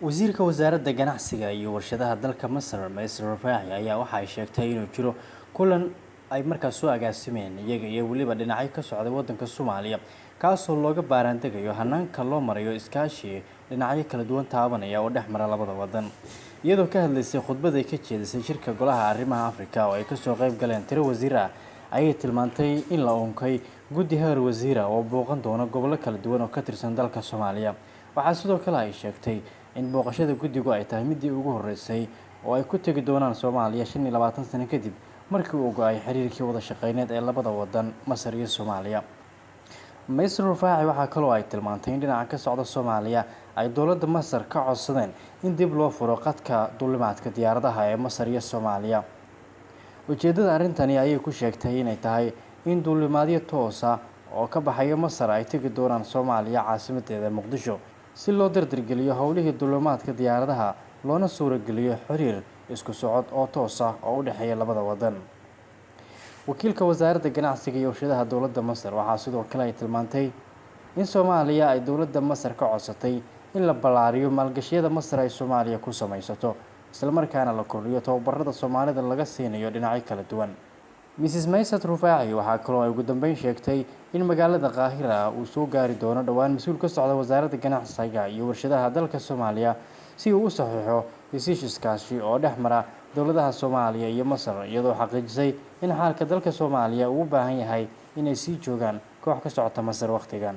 wasiirka wasaaradda ganacsiga iyo warshadaha dalka Masar Maisel Rifaaci ayaa waxa ay sheegtay inuu jiro kulan ay markaas soo agaasimeen iyaga iyo waliba dhinacyo ka socday wadanka Soomaaliya kaasoo looga baarandegayo hanaanka loo marayo iskaashi dhinacyo kala duwan taabanaya oo dhexmara labada wadan iyadoo ka hadlaysay khudbad ay ka jeedisay shirka golaha arrimaha Afrika oo ay ka soo qayb galeen tiro wasiir ah ayay tilmaantay in la oonkay guddi heer wasiir ah oo booqan doona gobollo kala duwan oo ka tirsan dalka Soomaaliya waxaa sidoo kale ay sheegtay in booqashada guddigu ay tahay midii ugu horeysay oo ay ku tagi doonaan Soomaaliya 25 sano kadib markii uu go'ay xiriirkii wada shaqeyneed ee labada wadan Masar iyo Soomaaliya. Maisel Rifaaci waxa kale oo ay tilmaantay in dhinaca ka socda Soomaaliya ay dowladda Masar ka codsadeen in dib loo furo qadka duulimaadka diyaaradaha ee Masar iyo Soomaaliya. Ujeedada arrintani ayay ku sheegtay inay tahay in duulimaadyo toos ah oo ka baxaya Masar ay tagi doonaan Soomaaliya caasimadeeda Muqdisho si loo dardargeliyo howlihii duulimaadka diyaaradaha loona suurageliyo xiriir isku socod oo toos ah oo u dhexeeya labada wadan. wakiilka wasaaradda ganacsiga iyo warshadaha dowladda Masar waxaa sidoo kale ay tilmaantay in Soomaaliya ay dowladda Masar ka codsatay in la ballaariyo maalgashiyada Masar ay Soomaaliya ku samaysato isla markaana la kordhiyo tababarada Soomaalida laga siinayo dhinacyo kala duwan. Mrs. Maisel Rifaaci waxaa kale oo ay ugu dambeyn sheegtay in magaalada Qaahira uu soo gaari doono dhawaan mas'uul ka socda wasaaradda ganacsiga iyo warshadaha dalka Soomaaliya si uu u saxiixo heshiis iskaashi oo dhexmara dowladaha Soomaaliya iyo Masar iyadoo xaqiijisay in xaalka dalka Soomaaliya uu u baahan yahay inay sii joogaan koox ka socota Masar waqtigan.